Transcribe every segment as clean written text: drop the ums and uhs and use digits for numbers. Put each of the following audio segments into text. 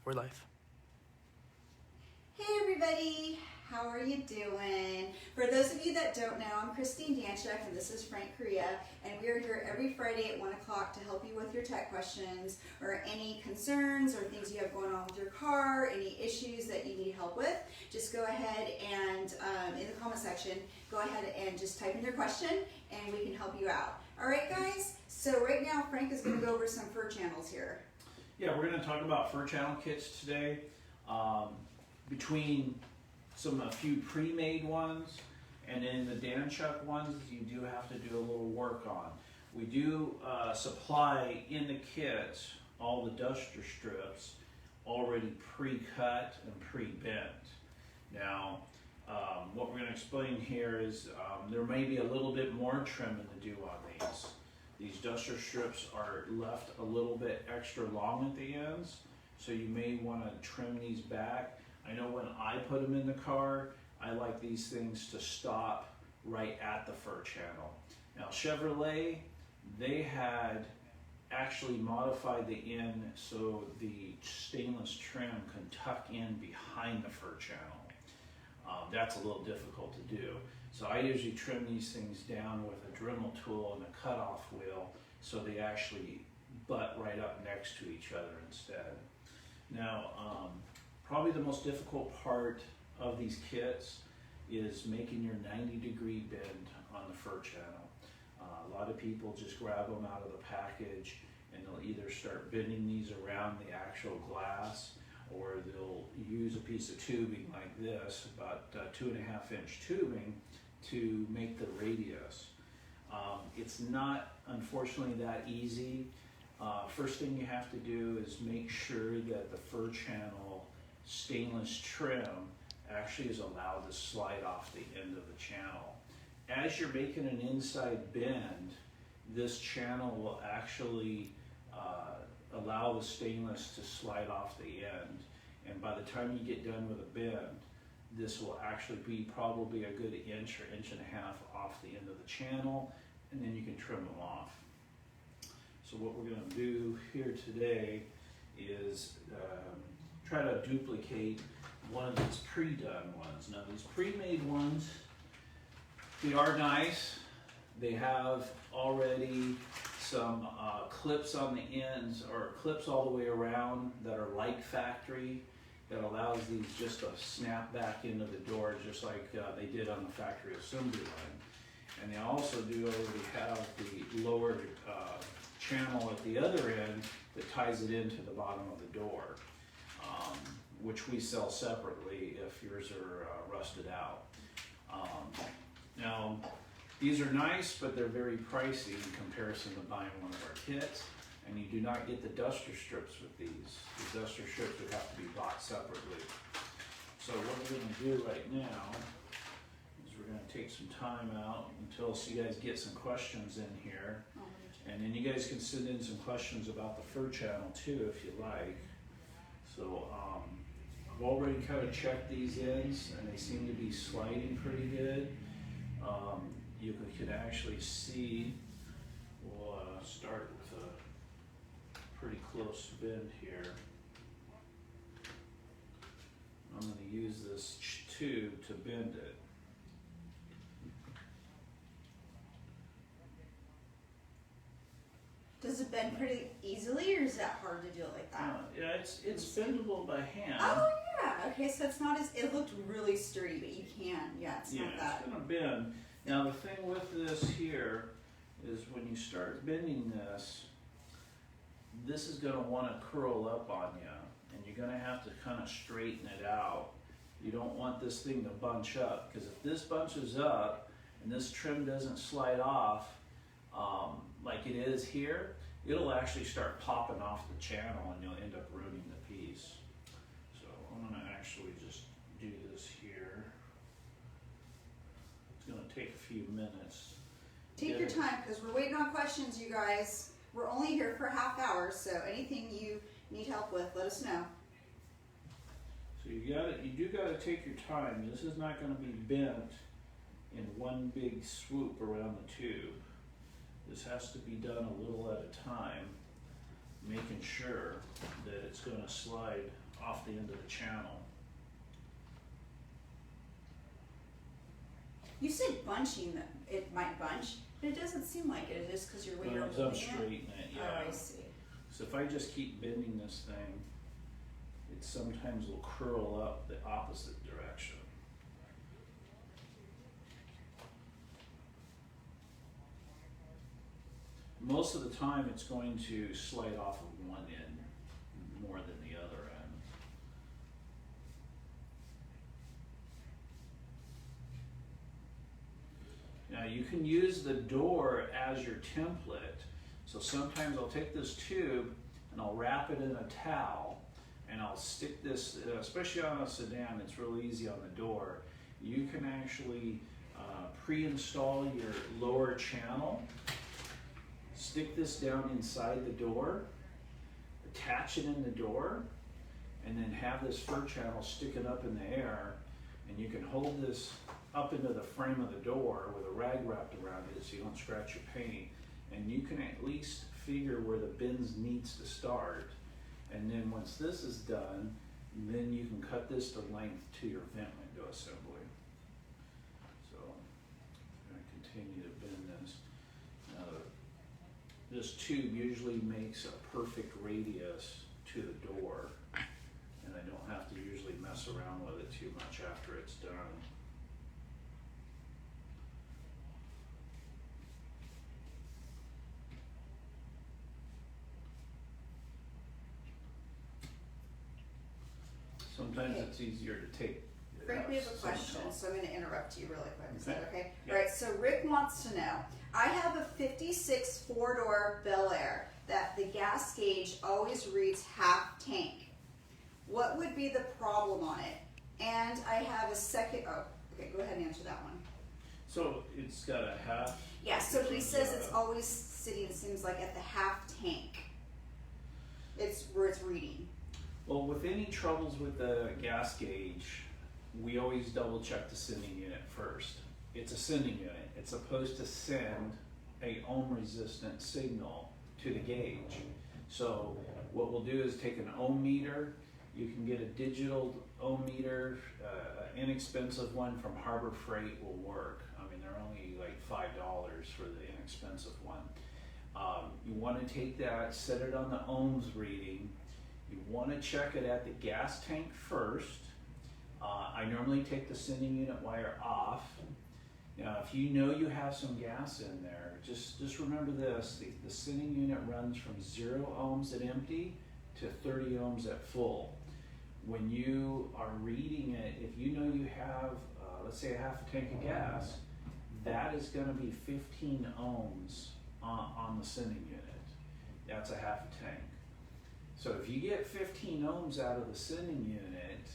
We're live. Hey everybody, how are you doing? For those of you that don't know, I'm Christine Danchuk and this is Frank Korea, and we are here every Friday at 1 o'clock to help you with your tech questions or any concerns or things you have going on with your car, any issues that you need help with. Just go ahead and in the comment section, go ahead and just type in your question and we can help you out. All right guys, so right now Frank is going to go over some fur channels here. Yeah, we're going to talk about fur channel kits today. Between a few pre-made ones and then the Danchuk ones, you do have to do a little work on. We do supply in the kits all the duster strips already pre-cut and pre-bent. Now, what we're going to explain here is there may be a little bit more trimming to do on these. These duster strips are left a little bit extra long at the ends, so you may want to trim these back. I know when I put them in the car, I like these things to stop right at the fur channel. Now Chevrolet, they had actually modified the end so the stainless trim can tuck in behind the fur channel. That's a little difficult to do. So I usually trim these things down with a Dremel tool and a cutoff wheel so they actually butt right up next to each other instead. Now, probably the most difficult part of these kits is making your 90-degree bend on the fur channel. A lot of people just grab them out of the package and they'll either start bending these around the actual glass, or they'll use a piece of tubing like this, about 2.5-inch tubing, to make the radius. It's not, unfortunately, that easy. First thing you have to do is make sure that the fur channel stainless trim actually is allowed to slide off the end of the channel. As you're making an inside bend, this channel will actually allow the stainless to slide off the end, and by the time you get done with a bend, this will actually be probably a good inch or inch and a half off the end of the channel, and then you can trim them off. So what we're going to do here today is try to duplicate one of these pre-done ones. Now these pre-made ones, they are nice. They have already some clips on the ends, or clips all the way around, that are like factory, that allows these just to snap back into the door just like they did on the factory assembly line. And they also do already have the lower channel at the other end that ties it into the bottom of the door, which we sell separately if yours are rusted out. Now, these are nice, but they're very pricey in comparison to buying one of our kits, and you do not get the duster strips with these. The duster strips would have to be bought separately. So what we're going to do right now is we're going to take some time out until you guys get some questions in here, and then you guys can send in some questions about the fur channel too if you like. So I've already kind of checked these ends and they seem to be sliding pretty good. You can actually see, we'll start with a pretty close bend here. I'm going to use this tube to bend it. Does it bend pretty easily, or is that hard to do it like that? Yeah, it's bendable by hand. Oh yeah, okay, so it's not as, it looked really sturdy, but you can, yeah, it's not that. It's gonna bend. Now the thing with this here is when you start bending this, this is gonna wanna curl up on you, and you're gonna have to kind of straighten it out. You don't want this thing to bunch up, because if this bunches up and this trim doesn't slide off, like it is here, it'll actually start popping off the channel and you'll end up ruining the piece. So I'm going to actually just do this here. It's going to take a few minutes. Take your time, because we're waiting on questions, you guys. We're only here for a half hour, so anything you need help with, let us know. So you do got to take your time. This is not going to be bent in one big swoop around the tube. This has to be done a little at a time. making sure that it's going to slide off the end of the channel. You said bunching, that it might bunch, but it doesn't seem like it. It is because you're way Well, you're as I'm holding it. straightening it, yeah. Oh, I see. So if I just keep bending this thing, it sometimes will curl up the opposite direction. Most of the time it's going to slide off of one end more than the other end. Now you can use the door as your template. So sometimes I'll take this tube and I'll wrap it in a towel and I'll stick this, especially on a sedan, it's real easy on the door. You can actually pre-install your lower channel, stick this down inside the door, attach it in the door, and then have this fur channel sticking up in the air, and you can hold this up into the frame of the door with a rag wrapped around it so you don't scratch your paint, and you can at least figure where the bins needs to start. And then once this is done, then you can cut this to length to your vent window assembly. So I'm going to continue to bend this. Now, this tube usually makes a perfect radius to the door, and I don't have to usually mess around with it too much after it's done. Sometimes it's easier to take. Frank, we have a some question, help. so I'm going to interrupt you really quick. Is that okay? Yeah. All right, so Rick wants to know, I have a 56 four-door Bel Air that the gas gauge always reads half tank. What would be the problem on it? And I have a second, oh, okay, go ahead and answer that one. So it's got a half. Yeah, so he says it's always sitting, it seems like, at the half tank. It's where it's reading. Well, with any troubles with the gas gauge, we always double check the sending unit first. It's a sending unit. It's supposed to send a ohm resistant signal to the gauge. So what we'll do is take an ohm meter. You can get a digital ohm meter, inexpensive one from Harbor Freight will work. I mean, they're only like $5 for the inexpensive one. You want to take that, set it on the ohms reading. You want to check it at the gas tank first. I normally take the sending unit wire off. Now, if you know you have some gas in there, just remember this, the sending unit runs from 0 ohms at empty to 30 ohms at full. When you are reading it, if you know you have, let's say a half a tank of gas, that is going to be 15 ohms on the sending unit. That's a half a tank. So if you get 15 ohms out of the sending unit,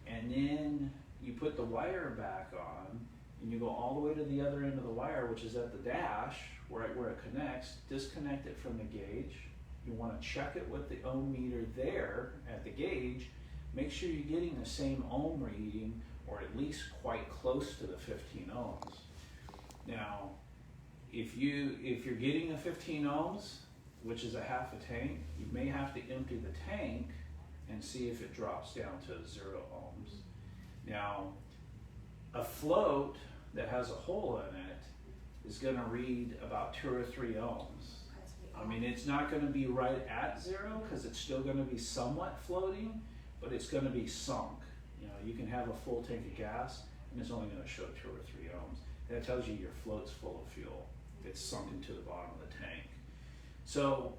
and then you put the wire back on, and you go all the way to the other end of the wire, which is at the dash, where it connects, disconnect it from the gauge. You want to check it with the ohm meter there at the gauge. Make sure you're getting the same ohm reading, or at least quite close to the 15 ohms. Now, if you're getting a 15 ohms, which is a half a tank, you may have to empty the tank and see if it drops down to 0 ohms. Now, a float that has a hole in it is going to read about 2 or 3 ohms. I mean, it's not going to be right at 0 because it's still going to be somewhat floating, but it's going to be sunk. You know, you can have a full tank of gas and it's only going to show 2 or 3 ohms. That tells you your float's full of fuel. It's sunk into the bottom of the tank. So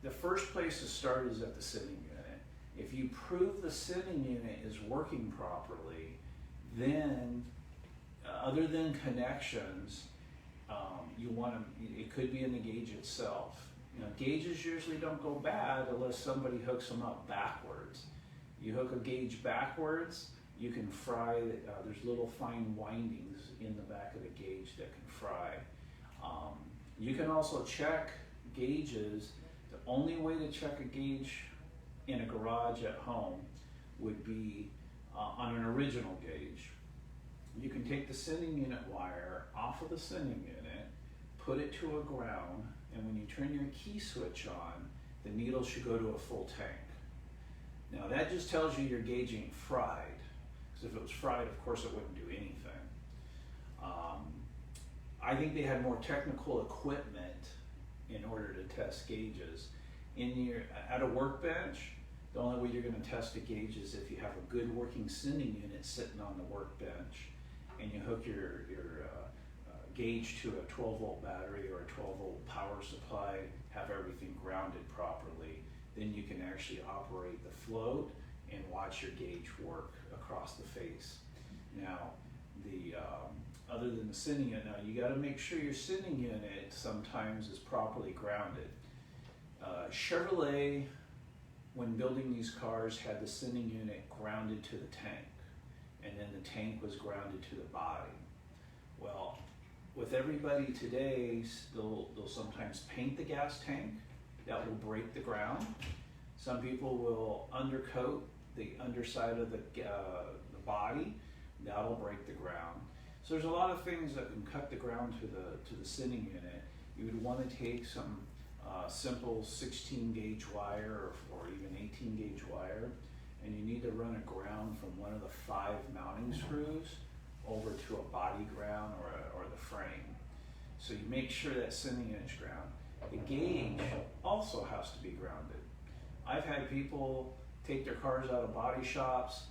the first place to start is at the sending unit. If you prove the sending unit is working properly, then other than connections, you want to, it could be in the gauge itself. You know, gauges usually don't go bad unless somebody hooks them up backwards. You hook a gauge backwards, you can fry, there's little fine windings in the back of the gauge that can fry. You can also check gauges. The only way to check a gauge in a garage at home would be on an original gauge. You can take the sending unit wire off of the sending unit, put it to a ground, and when you turn your key switch on, the needle should go to a full tank. Now that just tells you your gauge ain't fried, because if it was fried, of course it wouldn't do anything. I think they had more technical equipment in order to test gauges. At a workbench, the only way you're going to test a gauge is if you have a good working sending unit sitting on the workbench, and you hook your gauge to a 12-volt battery or a 12-volt power supply, have everything grounded properly, then you can actually operate the float and watch your gauge work across the face. Now, other than the sending unit, now you got to make sure your sending unit sometimes is properly grounded. Chevrolet, when building these cars, had the sending unit grounded to the tank, and then the tank was grounded to the body. Well, with everybody today, they'll sometimes paint the gas tank. That will break the ground. Some people will undercoat the underside of the body. That'll break the ground. So there's a lot of things that can cut the ground to the sending unit. You would want to take some simple 16 gauge wire or even 18 gauge wire, and you need to run a ground from one of the 5 mounting screws over to a body ground or the frame. So you make sure that sending unit is ground. The gauge also has to be grounded. I've had people take their cars out of body shops,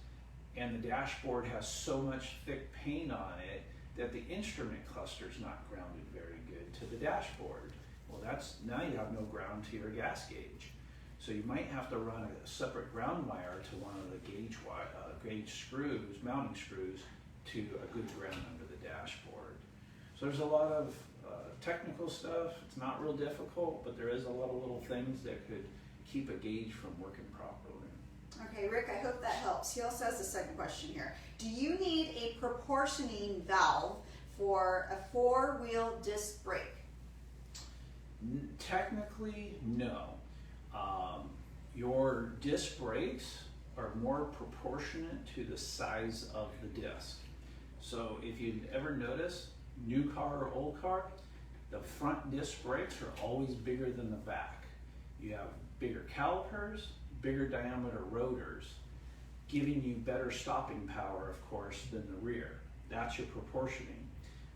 and the dashboard has so much thick paint on it that the instrument cluster is not grounded very good to the dashboard. Well, now you have no ground to your gas gauge. So you might have to run a separate ground wire to one of the gauge screws, mounting screws, to a good ground under the dashboard. So there's a lot of technical stuff. It's not real difficult, but there is a lot of little things that could keep a gauge from working properly. Okay, Rick, I hope that helps. He also has a second question here. Do you need a proportioning valve for a 4-wheel disc brake? Technically, no. Your disc brakes are more proportionate to the size of the disc. So if you've ever noticed, new car or old car, the front disc brakes are always bigger than the back. You have bigger calipers, bigger diameter rotors, giving you better stopping power, of course, than the rear. That's your proportioning.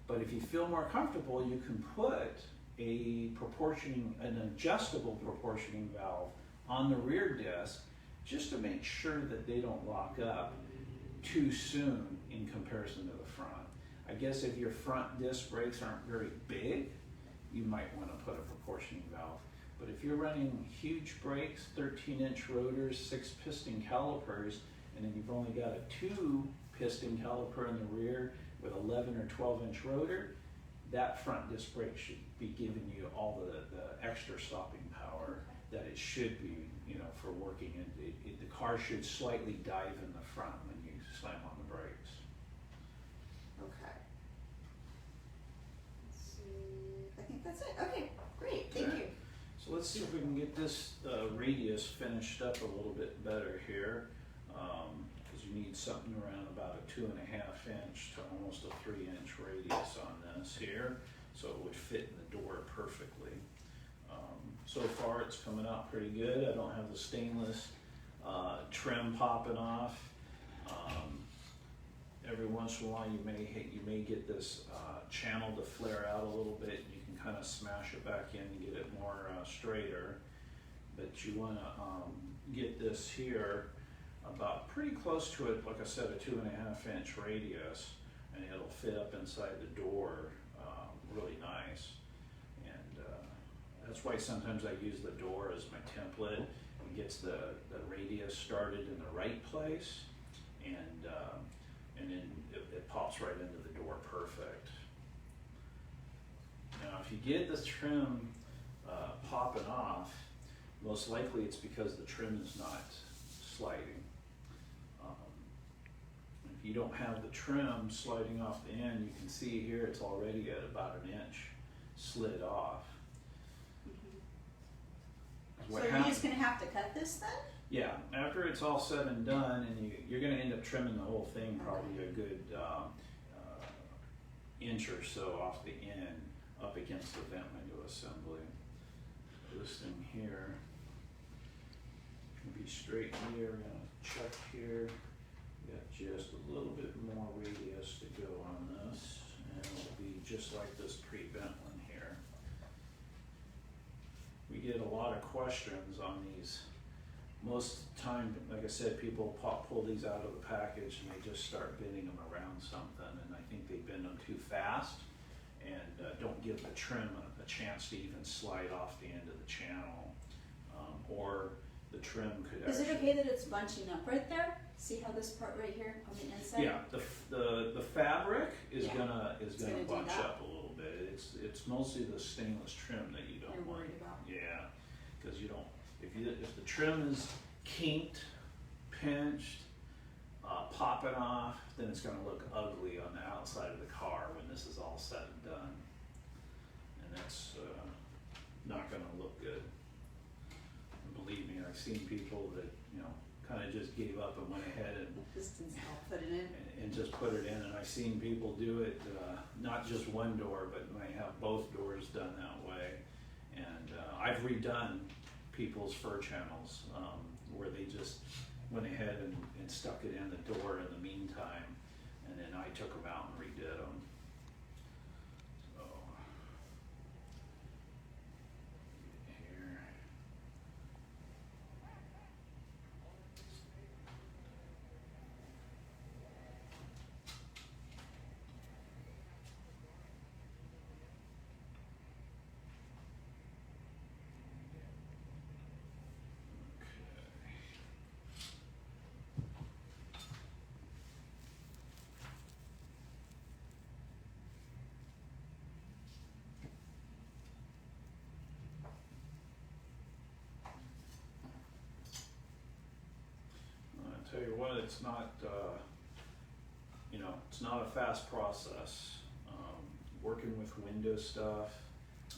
But if you feel more comfortable, you can put an adjustable proportioning valve on the rear disc just to make sure that they don't lock up too soon in comparison to the front. I guess if your front disc brakes aren't very big, you might want to put a proportioning valve. But if you're running huge brakes, 13-inch rotors, 6-piston calipers, and then you've only got a 2-piston caliper in the rear with 11 or 12-inch rotor, that front disc brake should be giving you all the extra stopping power that it should be, for working. The car should slightly dive in the front when you slam on the brakes. Okay. Let's see. I think that's it. Okay, great. Thank you. So let's see if we can get this radius finished up a little bit better here, because you need something around about a 2.5 inch to almost a 3-inch radius on this here, so it would fit in the door perfectly. So far it's coming out pretty good. I don't have the stainless trim popping off. Every once in a while you may get this channel to flare out a little bit. You can kind of smash it back in and get it more straighter. But you want to get this here about pretty close to it, like I said, a 2.5 inch radius, and it'll fit up inside the door really nice. And that's why sometimes I use the door as my template. It gets the radius started in the right place, and then it pops right into the door perfect. Now if you get the trim popping off, most likely it's because the trim is not sliding. If you don't have the trim sliding off the end, you can see here it's already at about 1 inch slid off. So you're just going to have to cut this then? Yeah, after it's all said and done, and you're going to end up trimming the whole thing probably a good inch or so off the end up against the vent window assembly. This thing here, Be straight here, we're gonna check here. We got just a little bit more radius to go on this, and it'll be just like this pre-bent one here. We get a lot of questions on these. Most time, like I said, people pull these out of the package and they just start bending them around something, and I think they bend them too fast and don't give the trim a chance to even slide off the end of the channel, or the trim could Is actually... it okay that it's bunching up right there? See how this part right here on the inside? Yeah, the fabric is Yeah. gonna Gonna do bunch that. up a little bit. It's mostly the stainless trim that you don't You're want. worried about. Yeah, because you don't, if the trim is kinked, pinched, popping off, then it's gonna look ugly on the outside of the car when this is all said and done. And that's not gonna look good. And believe me, I've seen people that, kind of just gave up and went ahead and Put it in. and just put it in, and I've seen people do it, not just one door, but might have both doors done that way. And I've redone people's fur channels where they just went ahead and stuck it in the door in the meantime, and then I took them out and redid them. So, here. Tell you what, it's not, it's not a fast process. Working with window stuff,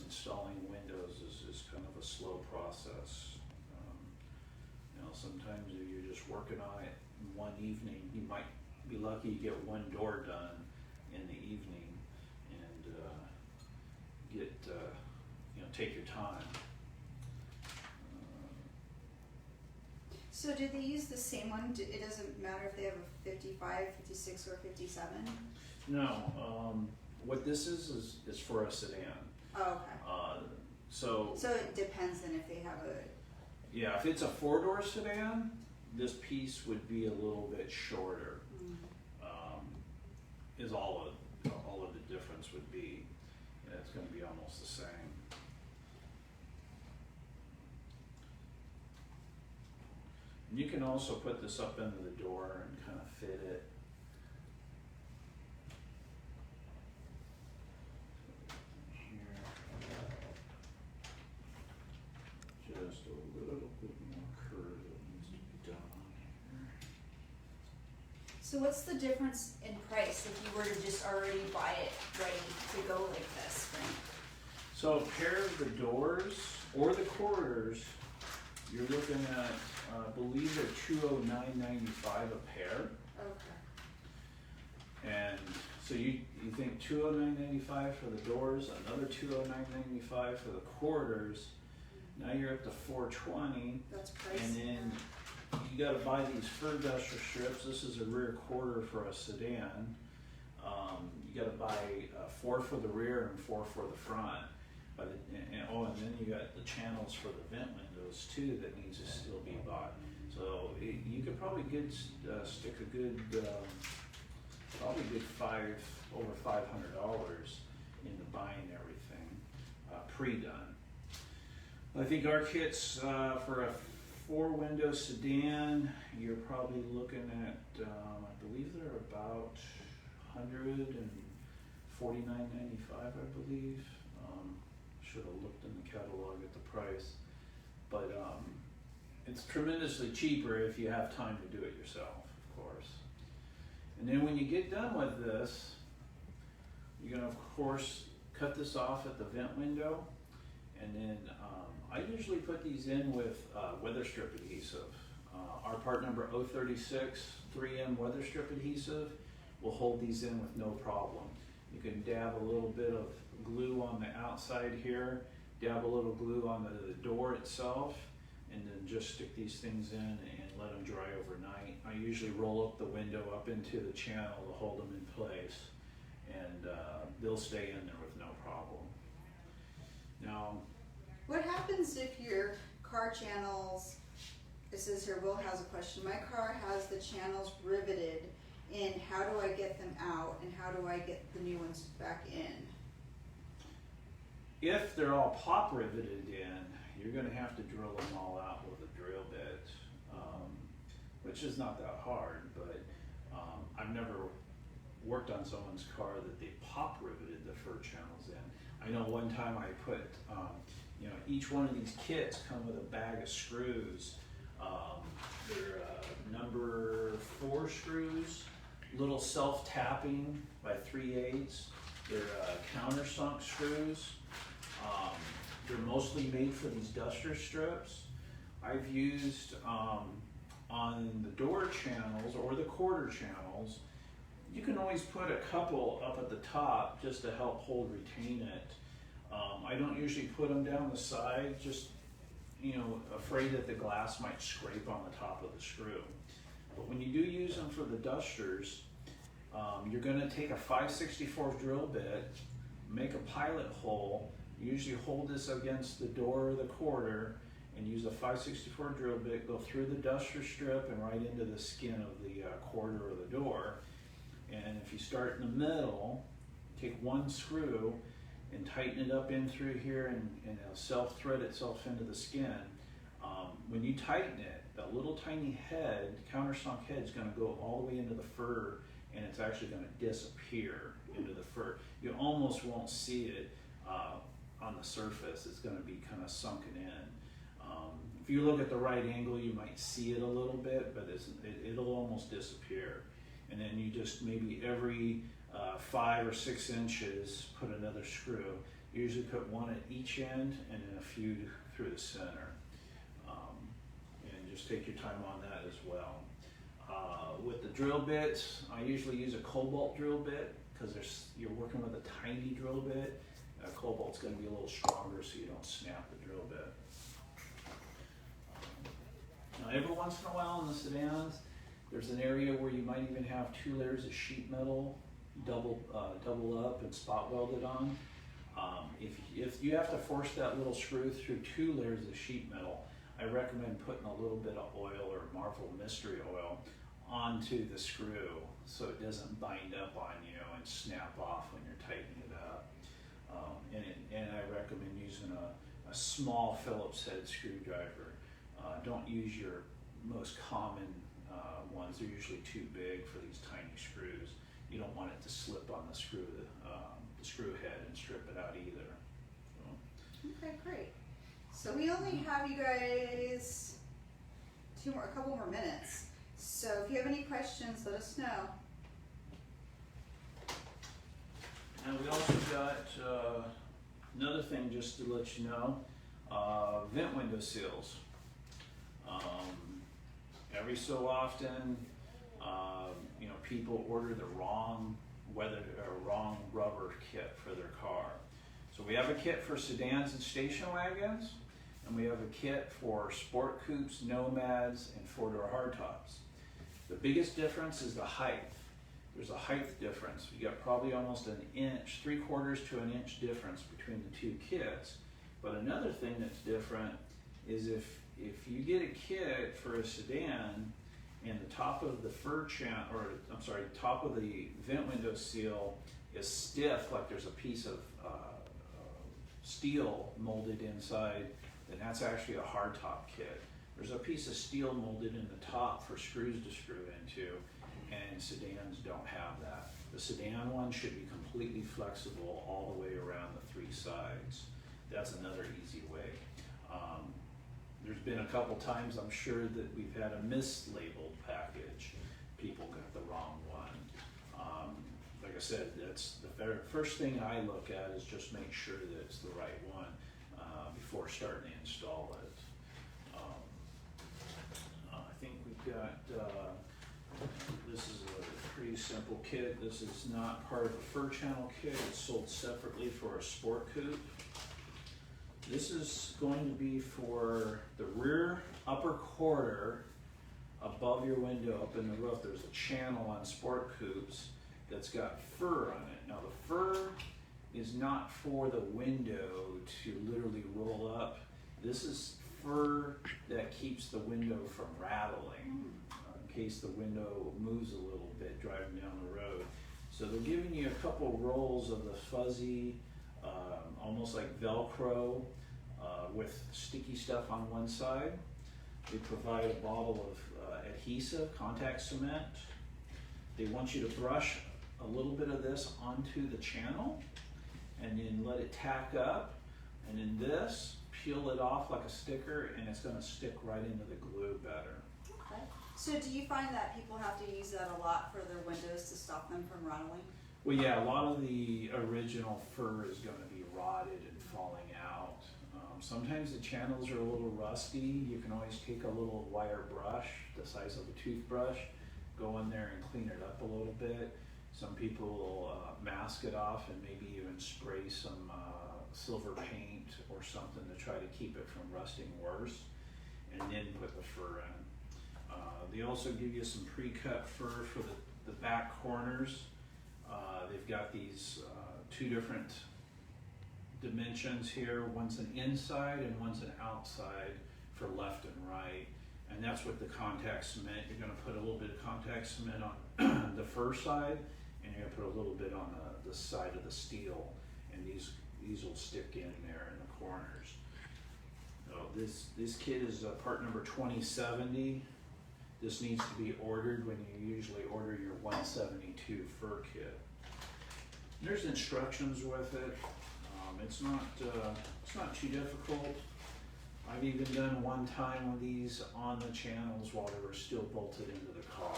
installing windows is kind of a slow process. Sometimes if you're just working on it in one evening, you might be lucky to get one door done in the evening, and take your time. So do they use the same one? It doesn't matter if they have a 55, 56, or 57? No, what this is for a sedan. Oh, okay. So it depends then if they have a... Yeah, if it's a 4-door sedan, this piece would be a little bit shorter. Is all of the difference would be. It's going to be almost the same. And you can also put this up into the door and kind of fit it. Here. Just a little bit more curve that needs to be done on here. So what's the difference in price if you were to just already buy it ready to go like this, Frank? So a pair of the doors or the quarters, you're looking at, I believe they're $209.95 a pair. Okay. And so you think $209.95 for the doors, another $209.95 for the quarters. Now you're up to $420. That's pricey. And then you got to buy these fur duster strips. This is a rear quarter for a sedan. You got to buy 4 for the rear and 4 for the front. And then you got the channels for the vent windows too that needs to still be bought. So you could probably stick a good, probably over $500 into buying everything pre-done. I think our kits for a 4-window sedan, you're probably looking at, I believe they're about $149.95, I believe. Should have looked in the catalog at the price, but it's tremendously cheaper if you have time to do it yourself, of course. And then when you get done with this, you're gonna, of course, cut this off at the vent window, and then I usually put these in with weather strip adhesive. Our part number 036 3M weather strip adhesive will hold these in with no problem. You can dab a little bit of glue on the outside here, dab a little glue on the door itself, and then just stick these things in and let them dry overnight. I usually roll up the window up into the channel to hold them in place, and they'll stay in there with no problem. Now, what happens if your car channels, it says here, Will has a question, my car has the channels riveted in, how do I get them out and how do I get the new ones back in? if they're all pop riveted in, you're gonna have to drill them all out with a drill bit, which is not that hard, but I've never worked on someone's car that they pop riveted the fur channels in. I know one time I put, each one of these kits come with a bag of screws. They're number 4 screws, little self-tapping by 3/8. They're countersunk screws. They're mostly made for these duster strips. I've used on the door channels or the quarter channels, you can always put a couple up at the top just to help retain it. I don't usually put them down the side, just afraid that the glass might scrape on the top of the screw. But when you do use them for the dusters, you're going to take a 5/64 drill bit, make a pilot hole, usually hold this against the door or the quarter, and use a 5/64 drill bit, go through the duster strip and right into the skin of the quarter or the door. And if you start in the middle, take one screw and tighten it up in through here, and it'll self-thread itself into the skin. When you tighten it, that little tiny head, countersunk head, is going to go all the way into the fur, and it's actually going to disappear into the fur. You almost won't see it on the surface. It's going to be kind of sunken in. If you look at the right angle, you might see it a little bit, but it'll almost disappear. And then you just maybe every 5 or 6 inches put another screw. You usually put one at each end and then a few through the center. And just take your time on that as well. With the drill bits, I usually use a cobalt drill bit because you're working with a tiny drill bit. Cobalt's going to be a little stronger so you don't snap the drill bit. Now every once in a while in the sedans, there's an area where you might even have 2 layers of sheet metal double up and spot welded on. If you have to force that little screw through 2 layers of sheet metal, I recommend putting a little bit of oil or Marvel Mystery Oil onto the screw so it doesn't bind up on you and snap off when you're tightening it up. And I recommend using a small Phillips head screwdriver. Don't use your most common ones. They're usually too big for these tiny screws. You don't want it to slip on the screw head and strip it out either. So. Okay, great. So we only have you guys a couple more minutes. So if you have any questions, let us know. And we also got another thing just to let you know, vent window seals. Every so often, people order the wrong rubber kit for their car. So we have a kit for sedans and station wagons, and we have a kit for sport coupes, nomads, and 4-door hardtops. The biggest difference is the height. There's a height difference. You got probably almost an inch, 3/4 to an inch difference between the 2 kits. But another thing that's different is if you get a kit for a sedan and the top of the top of the vent window seal is stiff, like there's a piece of steel molded inside, then that's actually a hardtop kit. There's a piece of steel molded in the top for screws to screw into, and sedans don't have that. The sedan one should be completely flexible all the way around the 3 sides. That's another easy way. There's been a couple times, I'm sure, that we've had a mislabeled package. People got the wrong one. Like I said, that's the very first thing I look at is just make sure that it's the right one before starting to install it. I think we've got, this is a pretty simple kit. This is not part of a fur channel kit. It's sold separately for a sport coupe. This is going to be for the rear upper quarter above your window up in the roof. There's a channel on sport coupes that's got fur on it. Now the fur is not for the window to literally roll up. This is fur that keeps the window from rattling in case the window moves a little bit driving down the road. So they're giving you a couple rolls of the fuzzy, almost like Velcro, with sticky stuff on one side. They provide a bottle of adhesive, contact cement. They want you to brush a little bit of this onto the channel and then let it tack up, and then this, peel it off like a sticker, and it's going to stick right into the glue better. Okay. So do you find that people have to use that a lot for their windows to stop them from rattling? Well, yeah, a lot of the original fur is going to be rotted and falling out. Sometimes the channels are a little rusty. You can always take a little wire brush, the size of a toothbrush, go in there and clean it up a little bit. Some people will mask it off and maybe even spray some silver paint or something to try to keep it from rusting worse, and then put the fur in. They also give you some pre-cut fur for the back corners. They've got these two different dimensions here. One's an inside and one's an outside for left and right. And that's with the contact cement. You're going to put a little bit of contact cement on the fur side, and you're going to put a little bit on the side of the steel. And these will stick in there in the corners. So this kit is part number 2070. This needs to be ordered when you usually order your 172 fur kit. There's instructions with it. It's not too difficult. I've even done one time with these on the channels while they were still bolted into the car.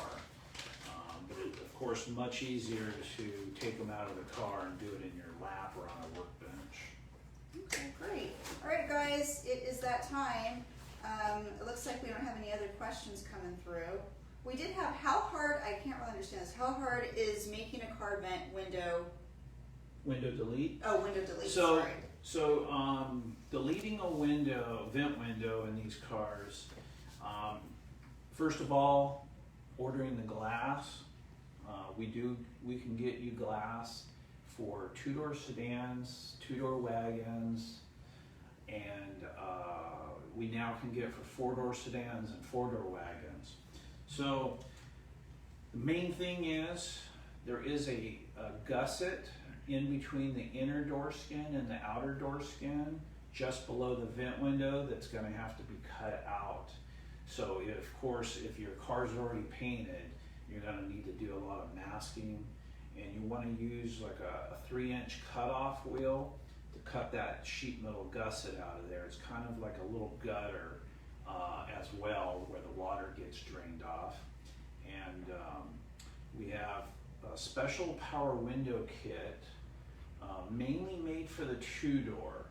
But it, of course, much easier to take them out of the car and do it in your lap or on a workbench. Okay, great. All right, guys, it is that time. It looks like we don't have any other questions coming through. We did have, how hard, I can't really understand this, how hard is making a car vent window? Window delete? Oh, window delete, So, sorry. Deleting a window, vent window in these cars, first of all, ordering the glass. We can get you glass for two-door sedans, two-door wagons, and we now can get for four-door sedans and four-door wagons. So the main thing is there is a gusset in between the inner door skin and the outer door skin, just below the vent window, that's going to have to be cut out. So of course, if your car's already painted, you're going to need to do a lot of masking, and you want to use like a 3-inch cutoff wheel to cut that sheet metal gusset out of there. It's kind of like a little gutter as well, where the water gets drained off. And we have a special power window kit, mainly made for the two-door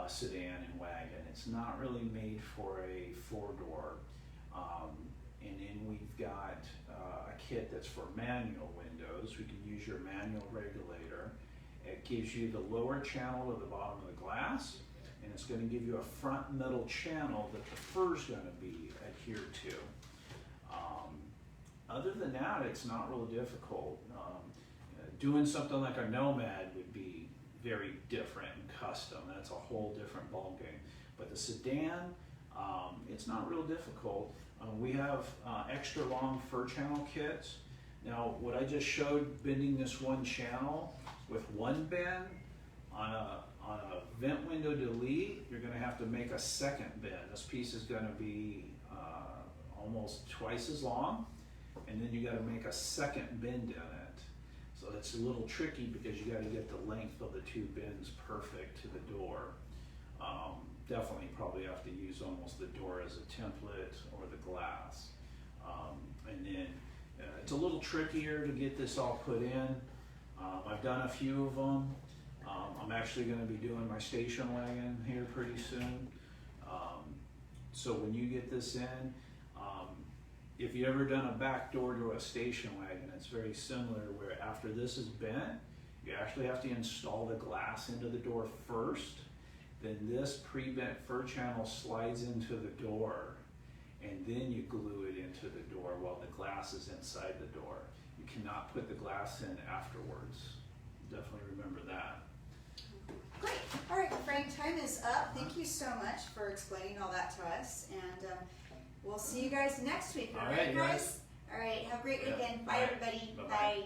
sedan and wagon. It's not really made for a four-door. And then we've got a kit that's for manual windows. We can use your manual regulator. It gives you the lower channel to the bottom of the glass, and it's going to give you a front middle channel that the fur's going to be adhered to. Other than that, it's not real difficult. Doing something like a Nomad would be very different and custom. That's a whole different ballgame. But the sedan, it's not real difficult. We have extra long fur channel kits. Now, what I just showed, bending this one channel with one bend on a vent window delete, you're going to have to make a second bend. This piece is going to be almost twice as long, and then you got to make a second bend in it. So it's a little tricky because you got to get the length of the two bends perfect to the door. Definitely probably have to use almost the door as a template or the glass. And then it's a little trickier to get this all put in. I've done a few of them. I'm actually going to be doing my station wagon here pretty soon. So when you get this in, if you ever done a back door to a station wagon, it's very similar, where after this is bent, you actually have to install the glass into the door first, then this pre-bent fur channel slides into the door, and then you glue it into the door while the glass is inside the door. You cannot put the glass in afterwards. Definitely remember that. Great. All right, Frank, time is up. Thank you so much for explaining all that to us, and we'll see you guys next week. All right, guys. All right, have a great Yeah. weekend. Bye, Bye. everybody. Bye-bye. Bye.